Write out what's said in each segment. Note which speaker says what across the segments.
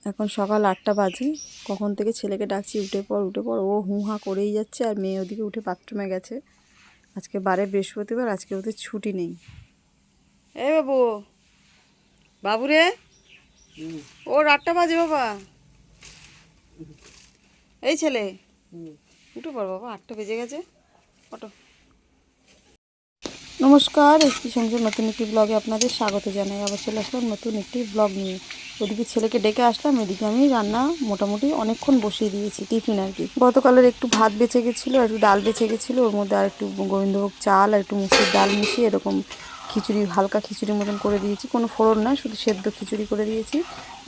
Speaker 1: এখন সকাল 8টা বাজে। কখন থেকে ছেলেকে ডাকছি উঠে পড়, ও হু হা করেই যাচ্ছে। আর মেয়ে ওদিকে উঠে বাথরুমে গেছে। আজকে বারে বৃহস্পতিবার, আজকে ওদের ছুটি নেই। এ বাবু, বাবু রে, ওর 8টা বাজে বাবা। এই ছেলে উঠে পড় বাবা, 8টা বেজে গেছে। অটো। নমস্কার, একটি সংসার নতুন একটি ব্লগে আপনাদের স্বাগত জানাই। আবার চলে আসলাম নতুন একটি ব্লগ নিয়ে। ওদিকে ছেলেকে ডেকে আসলাম, এদিকে আমি রান্না মোটামুটি অনেকক্ষণ বসিয়ে দিয়েছি, টিফিন আর কি। গতকালের একটু ভাত বেঁচে গেছিলো, একটু ডাল বেঁচে গেছিলো, ওর মধ্যে আর একটু গোবিন্দভোগ চাল আর একটু মুসুর ডাল মিশিয়ে এরকম খিচুড়ি, হালকা খিচুড়ির মতন করে দিয়েছি। কোনো ফোড়ন না, শুধু সেদ্ধ খিচুড়ি করে দিয়েছি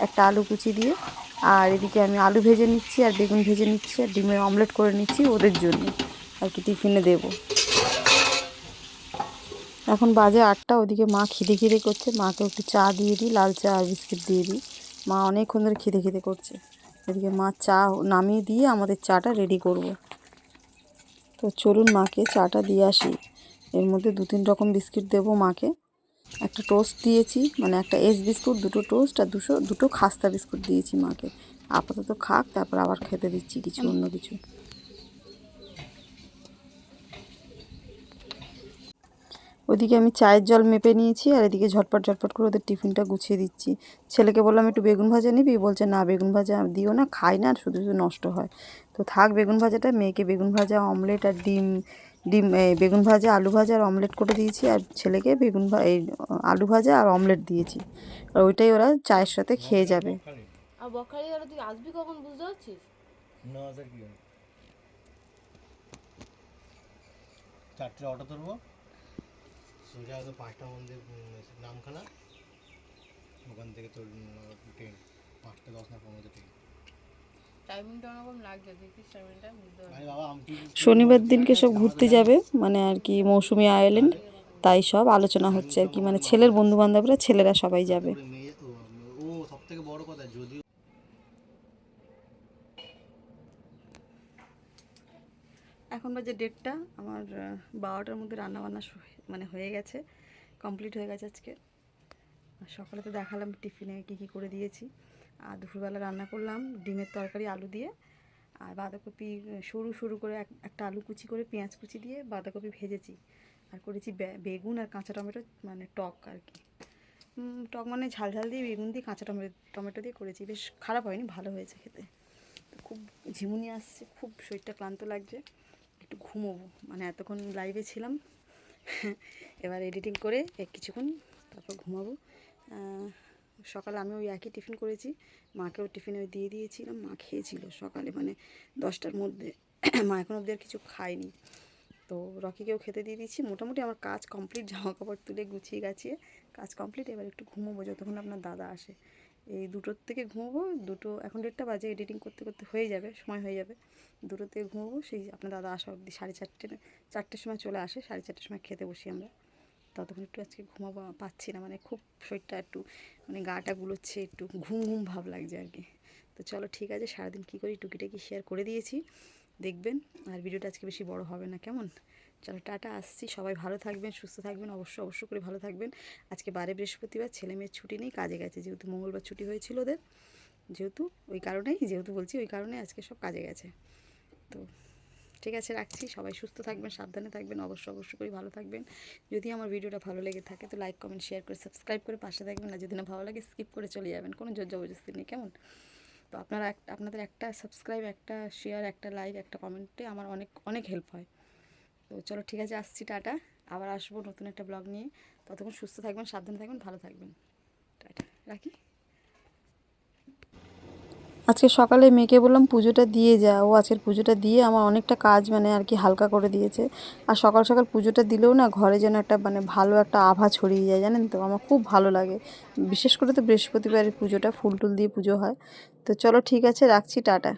Speaker 1: একটা আলু কুচি দিয়ে। আর এদিকে আমি আলু ভেজে নিচ্ছি আর বেগুন ভেজে নিচ্ছি আর ডিমের অমলেট করে নিচ্ছি ওদের জন্য আর কি, টিফিনে দেবো। এখন বাজে 8টা। ওদিকে মা খিদে করছে, মাকে একটু চা দিয়ে দিই, লাল চা আর বিস্কিট দিয়ে দিই। মা অনেকক্ষণ ধরে খিদে করছে। এদিকে মা চা নামিয়ে দিয়ে আমাদের চাটা রেডি করব। তো চলুন মাকে চাটা দিয়ে আসি। এর মধ্যে 2-3 রকম বিস্কিট দেবো মাকে। একটা টোস্ট দিয়েছি, মানে একটা এস বিস্কুট, 2টো টোস্ট আর দুটো খাস্তা বিস্কুট দিয়েছি মাকে। আপাতত খাক, তারপর আবার খেতে দিচ্ছি কিছু, অন্য কিছু। ওইদিকে আমি চায়ের জল মেপে নিয়েছি আর এদিকে ঝটপট করে ওদের টিফিনটা গুছিয়ে দিচ্ছি। ছেলেকে বললাম একটু বেগুন ভাজা নিবি, বলছে না বেগুন ভাজা দিও না, খাই না, শুধু নষ্ট হয়। তো থাক বেগুন ভাজাটা, মেয়েকে বেগুন ভাজা, অমলেট আর ডিম ডিম বেগুন ভাজা, আলু ভাজা আর অমলেট করে দিয়েছি। আর ছেলেকে আলু ভাজা আর অমলেট দিয়েছি। আর ওইটাই ওরা চায়ের সাথে খেয়ে যাবে।
Speaker 2: আর বকখালি গেলে তুই আসবি কখন বুঝতে পারছিস?
Speaker 3: না স্যার কি হবে, 4টে অটো ধরবো, সোজা তো 5টার মধ্যে নামখানা, ওখান থেকে তোর ট্রেন 5টা 10 না 15 ট্রেন।
Speaker 2: টাইমিংটা ওরকম লাগছে, দেখিস টাইমিংটা বুঝতে পারছিস?
Speaker 3: আরে বাবা আমি কি
Speaker 1: শনিবার দিনকে সব ঘুরতে যাবে, মানে আর কি মৌসুমি আইল্যান্ড, তাই সব আলোচনা হচ্ছে আর কি। মানে ছেলের বন্ধু বান্ধবরা, ছেলেরা সবাই যাবে।
Speaker 3: মেয়ে ও সব থেকে বড় কথা, যদিও
Speaker 1: এখন বাজে 1:30। আমার 12টার মধ্যে রান্নাবান্না মানে হয়ে গেছে, কমপ্লিট হয়ে গেছে আজকে। সকালে তো দেখালাম টিফিনে কী করে দিয়েছি। আর দুপুরবেলা রান্না করলাম ডিমের তরকারি আলু দিয়ে, আর বাঁধাকপি সরু করে একটা আলু কুচি করে পেঁয়াজ কুচি দিয়ে বাঁধাকপি ভেজেছি। আর করেছি বেগুন আর কাঁচা টমেটো, মানে টক আর কি। টক মানে ঝাল দিয়ে বেগুন দিয়ে কাঁচা টমেটো দিয়ে করেছি। বেশ খারাপ হয়নি, ভালো হয়েছে খেতে। খুব ঝিমুনি আসছে, খুব শরীরটা ক্লান্ত লাগছে, একটু ঘুমোবো। মানে এতক্ষণ লাইভে ছিলাম, এবার এডিটিং করে কিছুক্ষণ তারপর ঘুমাবো। সকালে আমি ওই একই টিফিন করেছি, মাকেও টিফিনে ওই দিয়ে দিয়েছিলাম, মা খেয়েছিল সকালে, মানে 10টার মধ্যে। মা এখন অবধি আর কিছু খায়নি। তো রকিকেও খেতে দিয়ে দিচ্ছি। মোটামুটি আমার কাজ কমপ্লিট, জামা কাপড় তুলে গুছিয়ে গাছিয়ে কাজ কমপ্লিট। এবার একটু ঘুমোবো যতক্ষণ আপনার দাদা আসে। এই 2টোর থেকে ঘুমোবো। এখন 1:30 বাজে, এডিটিং করতে হয়ে যাবে, সময় হয়ে যাবে। 2টোর থেকে ঘুমোবো, সেই আপনার দাদা আসা অবধি 4:30 সময় চলে আসে, 4:30 সময় খেতে বসি আমরা। ততক্ষণ একটু আজকে ঘুমাবো, পাচ্ছি না, মানে খুব শরীরটা একটু, মানে গাটা গুলোচ্ছে, একটু ঘুম ভাব লাগছে আর কি। তো চলো ঠিক আছে, সারাদিন কী করি টুকিটাকি শেয়ার করে দিয়েছি, দেখবেন। আর ভিডিওটা আজকে বেশি বড় হবে না, কেমন? চলো টাটা, আসছি। সবাই ভালো থাকবেন, সুস্থ থাকবেন, অবশ্য করে ভালো থাকবেন। আজকে বারে বৃহস্পতিবার, ছেলে মেয়ের ছুটি নেই, কাজে গেছে, যেহেতু মঙ্গলবার ছুটি হয়েছিল ওদের, ওই কারণে আজকে সব কাজে গেছে। তো ঠিক আছে, রাখছি। সবাই সুস্থ থাকবেন, সাবধানে থাকবেন, অবশ্য করে ভালো থাকবেন। যদি আমার ভিডিওটা ভালো লেগে থাকে তো লাইক কমেন্ট শেয়ার করে সাবস্ক্রাইব করে পাশে থাকবেন। আর যদি না ভালো লাগে স্কিপ করে চলে যাবেন, কোনো জোর জবরদস্তি নেই, কেমন? তো আপনাদের একটা সাবস্ক্রাইব, একটা শেয়ার, একটা লাইক, একটা কমেন্টে আমার অনেক হেল্প হয়। তো চলো ঠিক আছে, আসছি, টাটা। আবার আসবো নতুন একটা ব্লগ নিয়ে। ততক্ষণ সুস্থ থাকবেন, সাবধানে থাকবেন, ভালো থাকবেন। টাটা, রাখি। আজকে সকালে মেয়েকে বললাম পুজোটা দিয়ে যা, ও আজকের পুজোটা দিয়ে আমার অনেকটা কাজ, মানে আর কি হালকা করে দিয়েছে। আর সকাল পুজোটা দিলেও না, ঘরে যেন একটা, মানে ভালো একটা আভা ছড়িয়ে যায়, জানেন তো, আমার খুব ভালো লাগে। বিশেষ করে তো বৃহস্পতিবারের পুজোটা ফুল টুল দিয়ে পুজো হয়। তো চলো ঠিক আছে, রাখছি, টাটা।